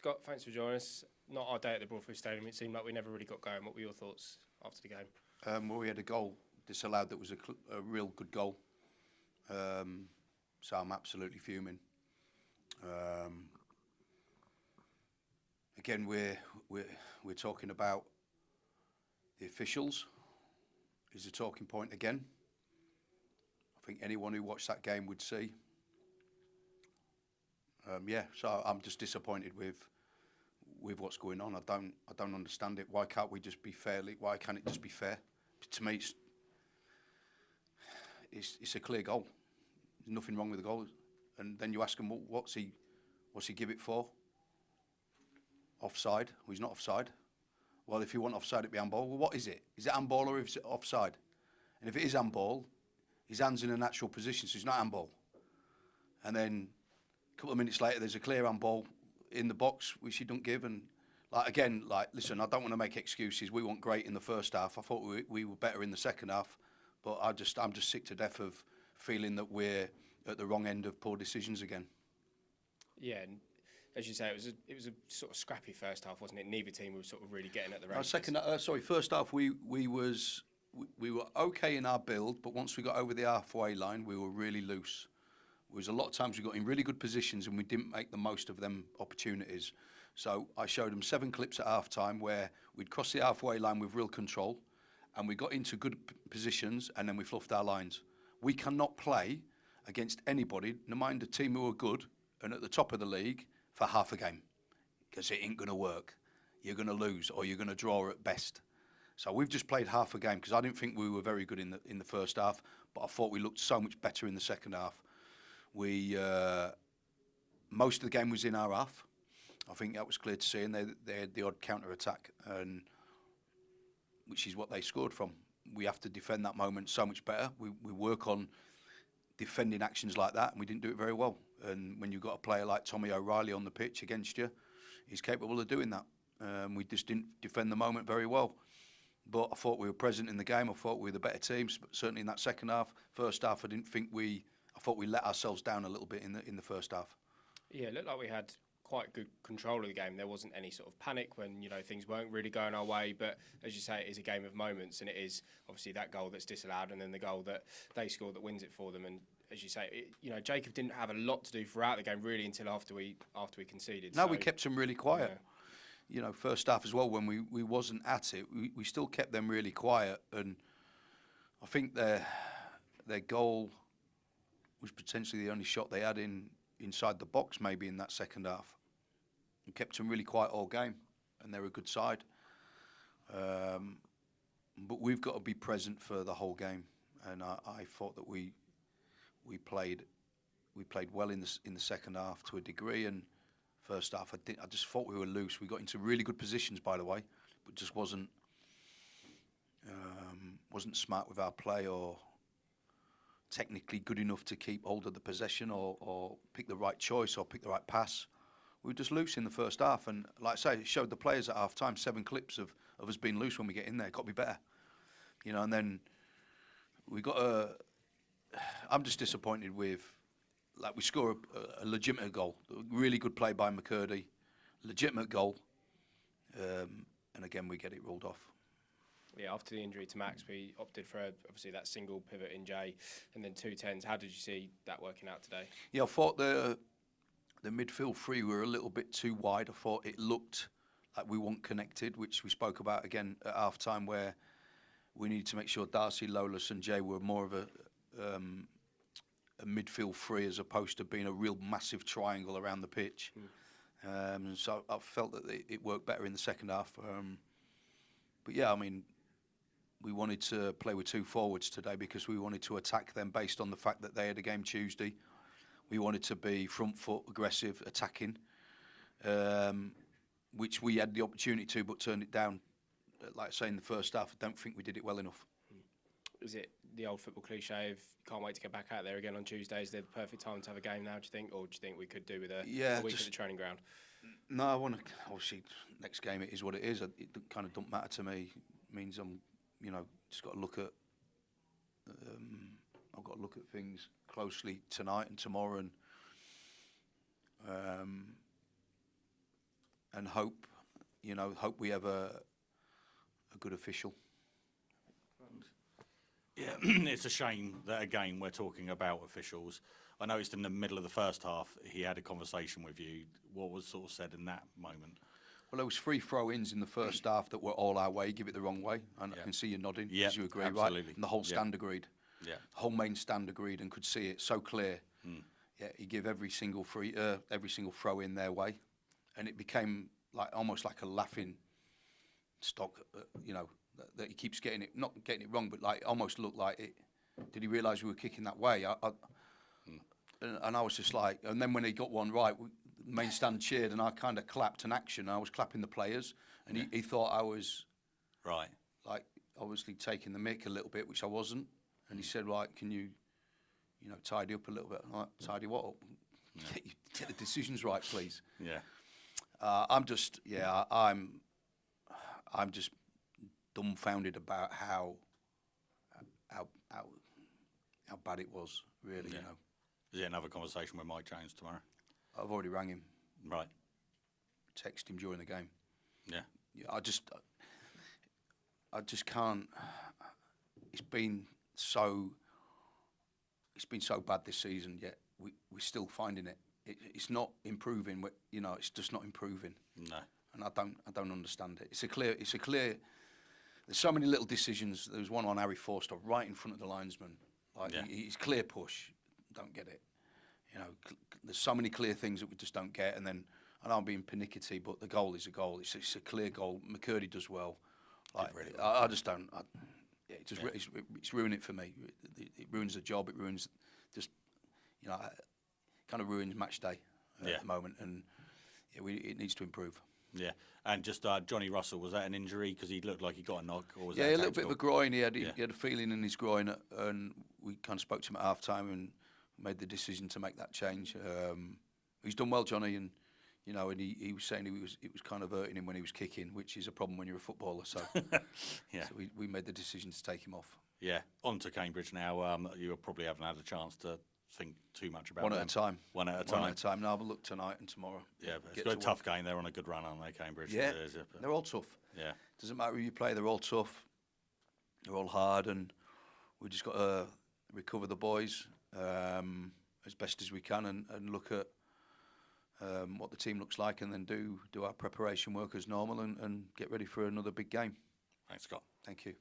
Scott, thanks for joining us. Not our day at the Broadfield Stadium. It seemed like we never really got going. What were your thoughts after the game? Well, we had a goal disallowed that was a real good goal. So I'm absolutely fuming. Again, we're talking about the officials is a talking point again. I think anyone who watched that game would see. So I'm just disappointed with what's going on. I don't understand it. Why can't we just be fairly? Why can't it just be fair? To me, it's a clear goal. There's nothing wrong with the goal. And then you ask him, well, what's he give it for? Offside? Well, he's not offside. Well, if you want offside, it'd be handball. Well, what is it? Is it handball or is it offside? And if it is handball, his hand's in a natural position, so it's not handball. And then a couple of minutes later, there's a clear handball in the box, which he don't give. And listen, I don't want to make excuses. We weren't great in the first half. I thought we were better in the second half. But I'm just sick to death of feeling that we're at the wrong end of poor decisions again. Yeah, and as you say, it was a sort of scrappy first half, wasn't it? Neither team was sort of really getting at the races. First half we were okay in our build, but once we got over the halfway line, we were really loose. There was a lot of times we got in really good positions and we didn't make the most of them opportunities. So I showed them 7 clips at half time where we'd crossed the halfway line with real control and we got into good positions and then we fluffed our lines. We cannot play against anybody, no mind a team who are good and at the top of the league, for half a game, because it ain't going to work. You're going to lose or you're going to draw at best. So we've just played half a game because I didn't think we were very good in the first half, but I thought we looked so much better in the second half. Most of the game was in our half. I think that was clear to see, and they had the odd counter attack, and which is what they scored from. We have to defend that moment so much better. We work on defending actions like that, and we didn't do it very well. And when you've got a player like Tommy O'Reilly on the pitch against you, he's capable of doing that. We just didn't defend the moment very well. But I thought we were present in the game. I thought we were the better teams, but certainly in that second half. First half, I thought we let ourselves down a little bit in the first half. Yeah, it looked like we had quite good control of the game. There wasn't any sort of panic when things weren't really going our way. But as you say, it is a game of moments, and it is obviously that goal that's disallowed, and then the goal that they scored that wins it for them. And as you say, Jacob didn't have a lot to do throughout the game really until after we conceded. No, we kept him really quiet. Yeah. First half as well, when we wasn't at it, we still kept them really quiet, and I think their goal was potentially the only shot they had inside the box maybe in that second half. We kept them really quiet all game, and they're a good side. But we've got to be present for the whole game, and I thought that we played well in the second half to a degree, and first half I just thought we were loose. We got into really good positions, by the way, but just wasn't smart with our play or technically good enough to keep hold of the possession or pick the right choice or pick the right pass. We were just loose in the first half, and like I say, it showed the players at half time 7 clips of us being loose when we get in there. Got to be better, and then we got I'm just disappointed with, we score a legitimate goal, a really good play by McCurdy, legitimate goal, and again we get it ruled off. Yeah, after the injury to Max, we opted for obviously that single pivot in Jay, and then 2 10s. How did you see that working out today? Yeah, I thought the midfield 3 were a little bit too wide. I thought it looked like we weren't connected, which we spoke about again at half time, where we needed to make sure Darcy, Lolas and Jay were more of a midfield 3 as opposed to being a real massive triangle around the pitch. So I felt that it worked better in the second half. But yeah, I mean, we wanted to play with 2 forwards today because we wanted to attack them based on the fact that they had a game Tuesday. We wanted to be front foot, aggressive, attacking, which we had the opportunity to, but turned it down. Like I say, in the first half, I don't think we did it well enough. Is it the old football cliche of can't wait to get back out there again on Tuesday? Is there the perfect time to have a game now, do you think? Or do you think we could do with a week at the training ground? No, I want to, obviously, next game it is what it is. It kind of don't matter to me. It means I'm, just got to look at, I've got to look at things closely tonight and tomorrow, and and hope we have a good official. Yeah, it's a shame that again we're talking about officials. I noticed in the middle of the first half he had a conversation with you. What was sort of said in that moment? Well, there was 3 throw-ins in the first half that were all our way, give it the wrong way, and I can see you nodding, as you agree, absolutely. right? And the whole stand agreed. Yeah. The whole main stand agreed and could see it so clear. Yeah, he gave every single throw in their way, and it became almost like a laughing stock, that he keeps getting it, not getting it wrong, but almost looked like it. Did he realise we were kicking that way? And I was just like, and then when he got one right, the main stand cheered, and I kind of clapped an action. I was clapping the players, and he thought I was obviously taking the mick a little bit, which I wasn't. And he said, "Right, can you, tidy up a little bit?" I'm like, tidy what up? Get the decisions right, please. Yeah. I'm just dumbfounded about how bad it was, really. Is it another conversation with Mike Jones tomorrow? I've already rang him. Right. Text him during the game. Yeah. I just can't. It's been so bad this season. Yet we're still finding it. It's not improving. It's just not improving. No. And I don't understand it. It's a clear. There's so many little decisions. There was one on Harry Forster right in front of the linesman. He's clear push. Don't get it. There's so many clear things that we just don't get. And then, I know I'm being pernickety, but the goal is a goal. It's a clear goal. McCurdy does well. Really I just don't. It's ruining it for me. It ruins the job. It ruins kind of ruins match day at the moment. And it needs to improve. Yeah, and just Johnny Russell, was that an injury? Because he looked like he got a knock, or was that a little bit of a groin. He had a feeling in his groin, and we kind of spoke to him at half time and made the decision to make that change. He's done well, Johnny, and and he was saying it was kind of hurting him when he was kicking, which is a problem when you're a footballer. So yeah, so we made the decision to take him off. Yeah, on to Cambridge now. You probably haven't had a chance to think too much about One them. at a time. One at a time. One at a time. Now have a look tonight and tomorrow. Yeah, but it's got a tough game. They're on a good run, aren't they, Cambridge? Yeah, they're all tough. Yeah. Doesn't matter who you play, they're all tough. They're all hard, and we just got to recover the boys as best as we can and look at what the team looks like, and then do our preparation work as normal and get ready for another big game. Thanks, Scott. Thank you.